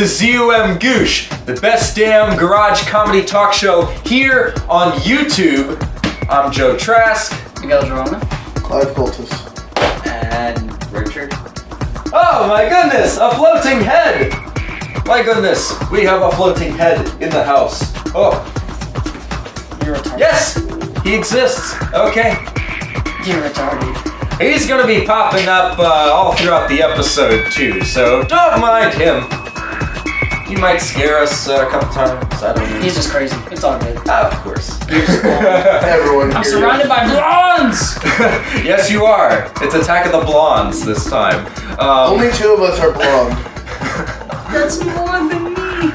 to ZOMGoosh, the best damn garage comedy talk show here on YouTube. I'm Joe Trask. Miguel Jerome. Clive Coltis. And Richard. Oh my goodness, a floating head! My goodness, we have a floating head in the house. Oh. You're retarded. Yes, he exists. Okay. You're retarded. He's gonna be popping up all throughout the episode too, so don't mind him. He might scare us a couple times, I don't know. He's just crazy. It's all good. Of course. Everyone. I'm surrounded by blondes! Yes, you are. It's Attack of the Blondes this time. Only two of us are blonde. That's more than me!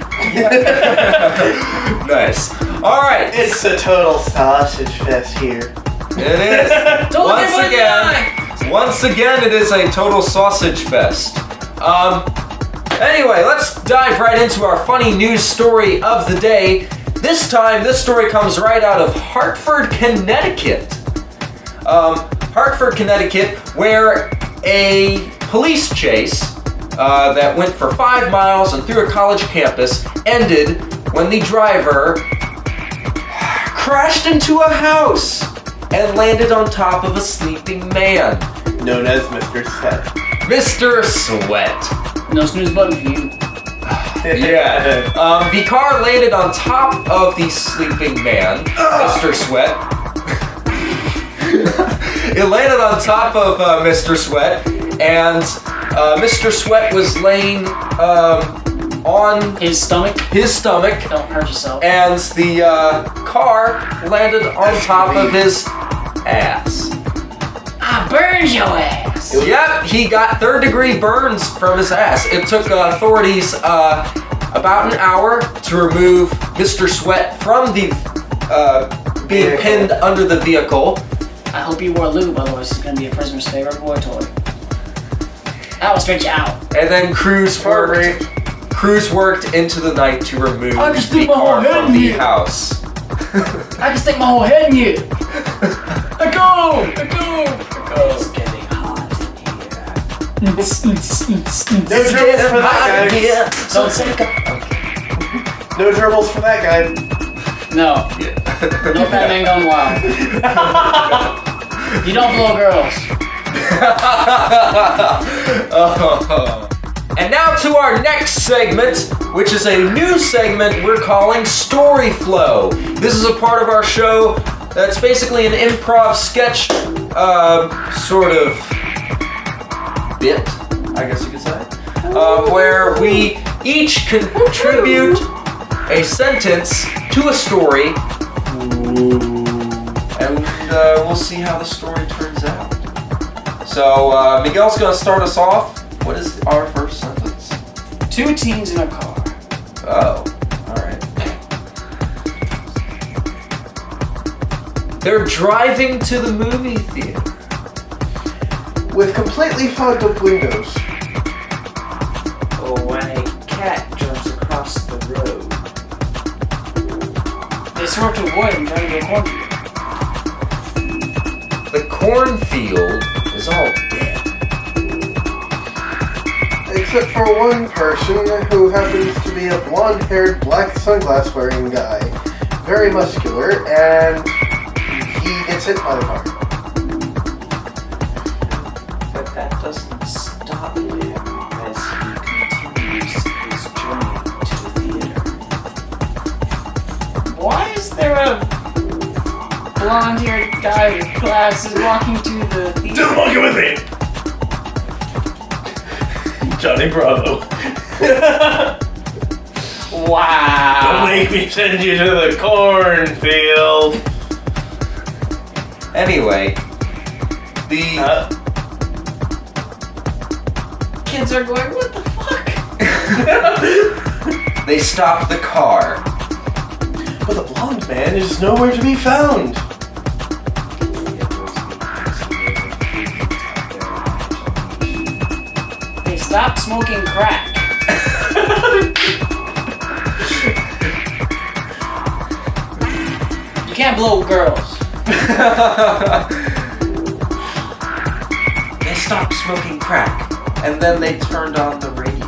Nice. Alright. It's a total sausage fest here. It is. Don't look at my eye! Once again, it is a total sausage fest. Anyway, let's dive right into our funny news story of the day. This time, this story comes right out of Hartford, Connecticut. Hartford, Connecticut, where a police chase that went for 5 miles and through a college campus ended when the driver crashed into a house and landed on top of a sleeping man. Known as Mr. Sweat. Mr. Sweat. No snooze button for you. Yeah. The car landed on top of the sleeping man, Mr. Sweat. It landed on top of Mr. Sweat, and Mr. Sweat was laying on His stomach. Don't hurt yourself. And the car landed on top of his ass. I burned your ass! Yep, he got 3rd-degree burns from his ass. It took authorities about an hour to remove Mr. Sweat from the being pinned under the vehicle. I hope you wore lube, otherwise it's gonna be a prisoner's favorite boy toy. That will stretch you out. And then crews worked into the night to remove I can the stick my car whole head from in the here. house. I can stick my whole head in you! I go! It's getting hot No gerbils for that guy. Don't say it. No gerbils for that guy. No. No fat man going wild. You don't blow girls. And now to our next segment, which is a new segment we're calling Story Flow. This is a part of our show that's basically an improv sketch sort of bit, I guess you could say, where we each contribute a sentence to a story, and we'll see how the story turns out. So Miguel's gonna start us off. What is our first sentence? 2 teens in a car. Oh, alright. They're driving to the movie theater. With completely fogged up windows. Oh, when a cat jumps across the road. They swerve to avoid him trying to go cornfield. The cornfield is all dead. Except for one person who happens to be a blonde-haired, black sunglass-wearing guy. Very muscular, and he gets hit by the car. But that doesn't stop him as he continues his journey to the theater. Why is there a blonde-haired guy with glasses walking to the theater? Just walking with me! Johnny Bravo. Wow. Don't make me send you to the cornfield. Anyway, the Kids are going, what the fuck? they stopped the car. But the blonde man is nowhere to be found. They stopped smoking crack. You can't blow girls. They stopped smoking crack, and then they turned on the radio.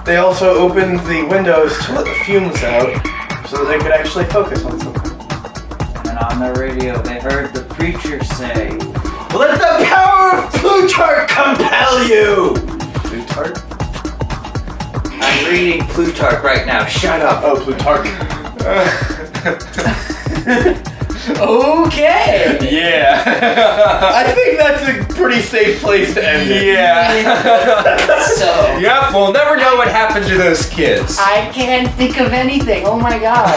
They also opened the windows to let the fumes out so that they could actually focus on something. And on the radio, they heard the preacher say, Let the power of Plutarch compel you! Plutarch? I'm reading Plutarch right now, shut up. Oh, Plutarch. Okay. Yeah. I think that's a pretty safe place to end it. Yeah. So, Yep, we'll never know what happened to those kids. I can't think of anything. Oh my god.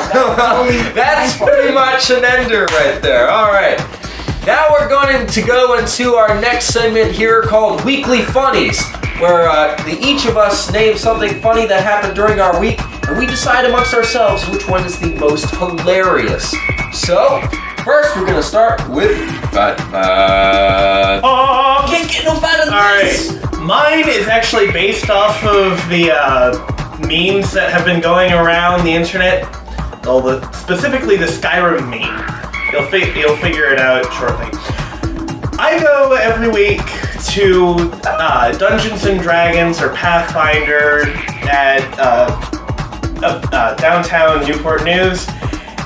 That's pretty much an ender right there. All right. Now we're going to go into our next segment here called Weekly Funnies, where each of us name something funny that happened during our week, and we decide amongst ourselves which one is the most hilarious. So, first we're going to start with Batman. Oh, Can't get no better than this. Alright, mine is actually based off of the memes that have been going around the internet. Well, specifically the Skyrim meme. You'll figure it out shortly. I go every week to Dungeons and Dragons or Pathfinder at downtown Newport News,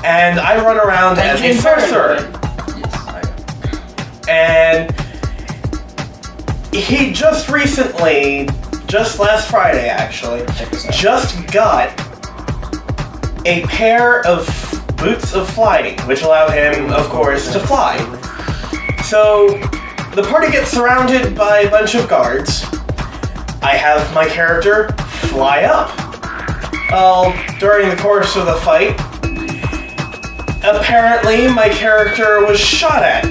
and I run around as a sorcerer. And he just recently, just last Friday actually, just got a pair of boots of flying, which allow him, of course, to fly. So, the party gets surrounded by a bunch of guards. I have my character fly up. During the course of the fight, apparently my character was shot at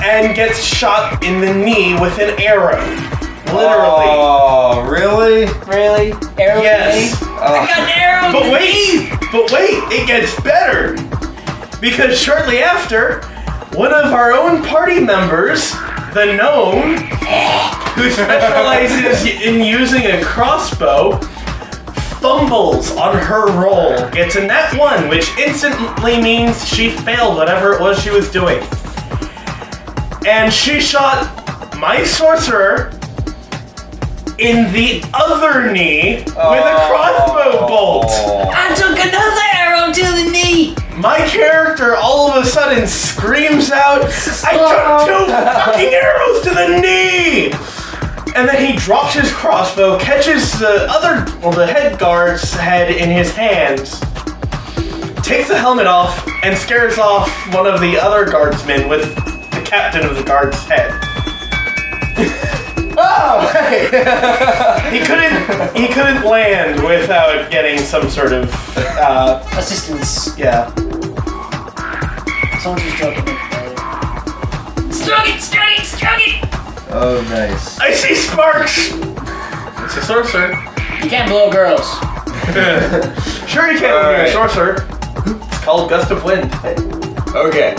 and gets shot in the knee with an arrow. Literally. Oh, really? Really? Arrow Yes. I got an arrow. But wait, it gets better. Because shortly after, one of our own party members, the gnome, who specializes in using a crossbow, fumbles on her roll, gets a nat 1, which instantly means she failed whatever it was she was doing. And she shot my sorcerer in the other knee with a crossbow bolt. I took another arrow to the knee. My character all of a sudden screams out, I took 2 fucking arrows to the knee! And then he drops his crossbow, catches the head guard's head in his hands, takes the helmet off, and scares off one of the other guardsmen with the captain of the guard's head. Oh, hey! He couldn't land without getting some sort of Assistance. yeah. Someone's just joking. Strug it! Oh, nice. I see sparks. It's a sorcerer. You can't blow girls. Sure you can when you're a sorcerer. It's called gust of wind. Okay.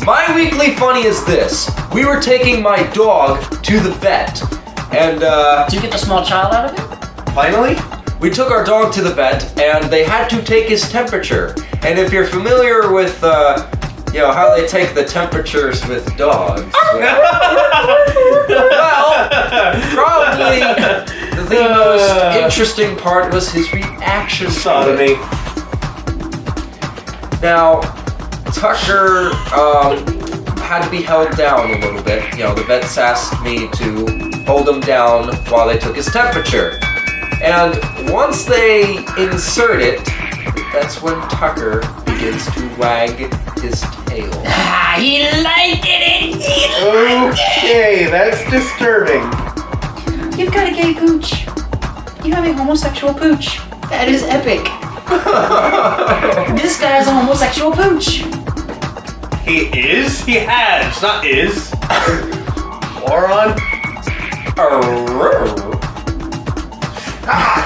My weekly funny is this. We were taking my dog to the vet, and Do you get the small child out of it? Finally? we took our dog to the vet, and they had to take his temperature. And if you're familiar with, how they take the temperatures with dogs, well, probably the most interesting part was his reaction to it. Sodomy. Now, Tucker had to be held down a little bit. The vets asked me to hold him down while they took his temperature. And once they insert it, that's when Tucker begins to wag his tail. Ah, he liked it! Okay, that's disturbing. You've got a gay pooch. You have a homosexual pooch. That is epic. This guy's a homosexual pooch. He is? He has, not is. Moron.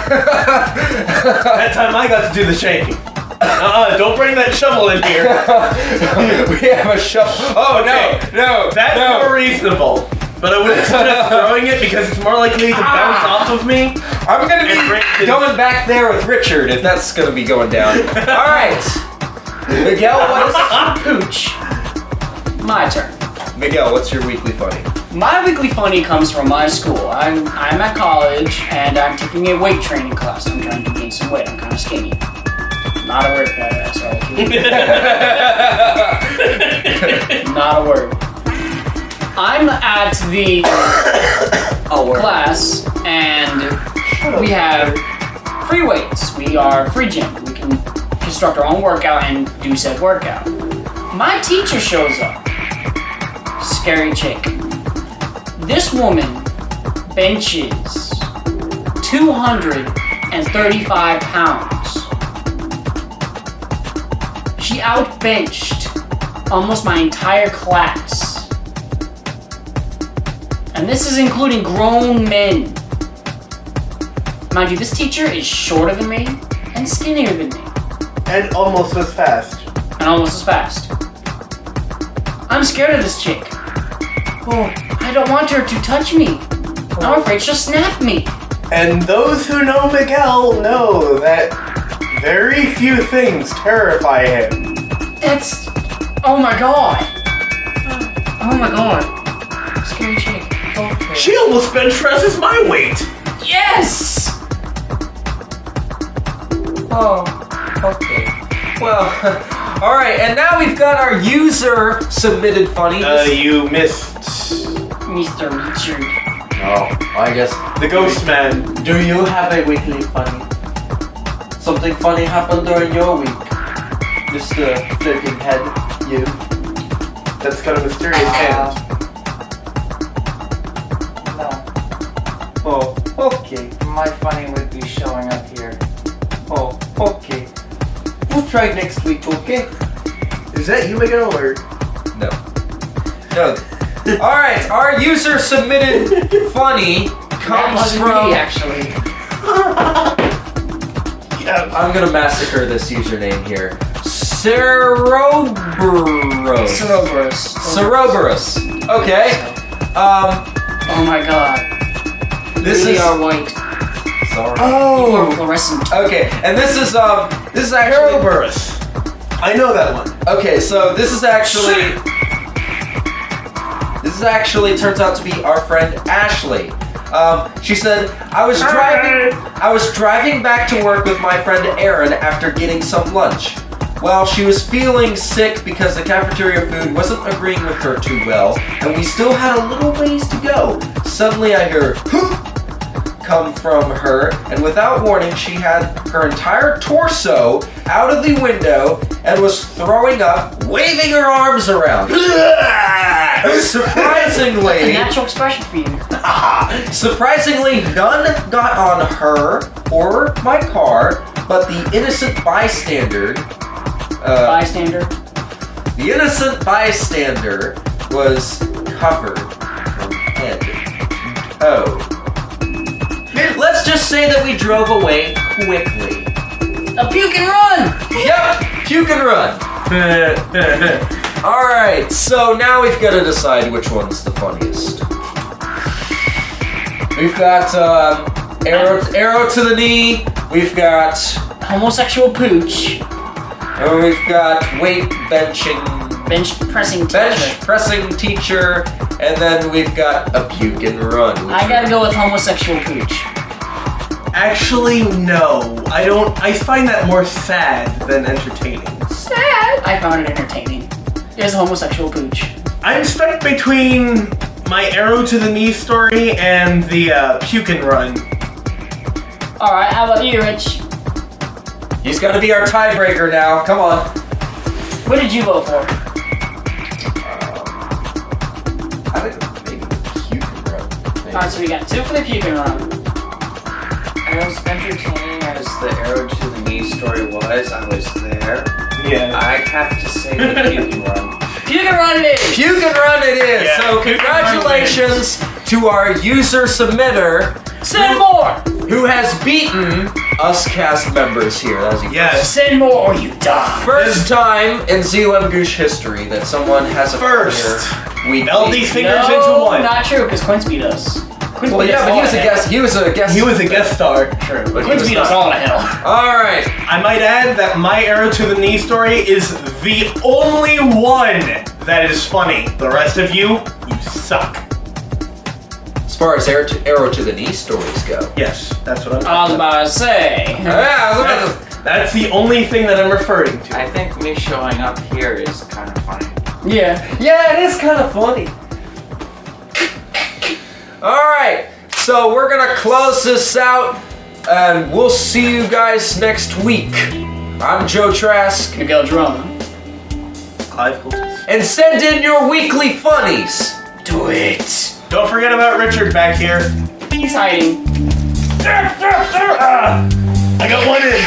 That time I got to do the shaking. Don't bring that shovel in here. We have a shovel. Oh, Okay. no. That's more reasonable. But I wouldn't suggest throwing it because it's more likely to bounce off of me. I'm going to be going back there with Richard if that's going to be going down. All right. Miguel, Pooch. My turn. Miguel, what's your weekly funny? My weekly funny comes from my school. I'm at college and I'm taking a weight training class. I'm trying to gain some weight. I'm kind of skinny. Not a word for that, sorry. Not a word. I'm at the class and we have free weights. We are free gym. We can construct our own workout and do said workout. My teacher shows up. Scary chick. This woman benches 235 pounds. She outbenched almost my entire class. And this is including grown men. Mind you, this teacher is shorter than me and skinnier than me. And almost as fast. And almost as fast. I'm scared of this chick. Oh, I don't want her to touch me. I'm afraid she'll snap me. And those who know Miguel know that very few things terrify him. It's... Oh my god. Oh my god. Scary chick. Okay. She almost bench presses my weight. Yes! Oh, okay. Well, alright, and now we've got our user submitted funny. You missed. Mr. Richard. Oh, I guess. The ghost man. Do you have a weekly funny? Something funny happened during your week, Mr. Flipping Head, you? That's got a mysterious hand. No. Oh, okay. My funny would be showing up here. Oh, okay. We'll try next week, okay? Is that you, Miguel, or? No. No. Alright, our user submitted funny comes from... me, actually. Yeah. I'm gonna massacre this username here. Ceroberus. Ceroberus. Okay. Oh my god. This Really is... are white. Sorry. You are fluorescent. Okay, and this is actually... Ceroberus. I know that one. Okay, so this is actually turns out to be our friend Ashley. She said, I was driving back to work with my friend Erin after getting some lunch. Well, she was feeling sick because the cafeteria food wasn't agreeing with her too well, and we still had a little ways to go. Suddenly I hear "Hoop" come from her, and without warning, she had her entire torso out of the window and was throwing up, waving her arms around. Surprisingly, That's a natural expression for you. surprisingly, none got on her or my car, but the innocent bystander. The innocent bystander was covered from head to toe. Let's just say that we drove away quickly. A puke and run! Yep, puke and run. Alright, so now we've got to decide which one's the funniest. We've got arrow to the knee, we've got Homosexual pooch. and we've got weight benching, Bench pressing bench teacher. pressing teacher, and then we've got a puke and run. I gotta go with homosexual pooch. Actually, no. I find that more sad than entertaining. Sad. I found it entertaining. There's a homosexual pooch. I'm stuck between my arrow to the knee story and the puke and run. Alright, how about you, Rich? He's gonna be our tiebreaker now. Come on. What did you vote for? I think maybe the puke and run. Alright, so we got 2 for the puke and run. As entertaining as the arrow to the knee story was, I was there. Yeah. I have to say the puke and run. Puke and run it is! Puke and run it is. Yeah, So puke and run congratulations to our user submitter Send more! who has beaten us cast members here. That was the Yes. Send more or you die! first time in ZOMGoosh history that someone has a First. we Meld these fingers No, into one. not true, because Quince beat us. Quince Well, beat yeah, us but all he was to a hell. guest. He was a guest. He was a guest star. True, But but he Quince was beat us not. all to hell. All right. I might add that my arrow to the knee story is the only one that is funny. The rest of you suck. far as arrow to the knee stories go. Yes, that's what I'm I was about to say. Yeah, I was about to- That's the only thing that I'm referring to. I think me showing up here is kind of funny. Yeah. Yeah, it is kind of funny. All right, so we're gonna close this out, and we'll see you guys next week. I'm Joe Trask, Miguel Drama. Clive Coltis. and send in your weekly funnies. Do it. Don't forget about Richard back here. He's hiding. I got one in.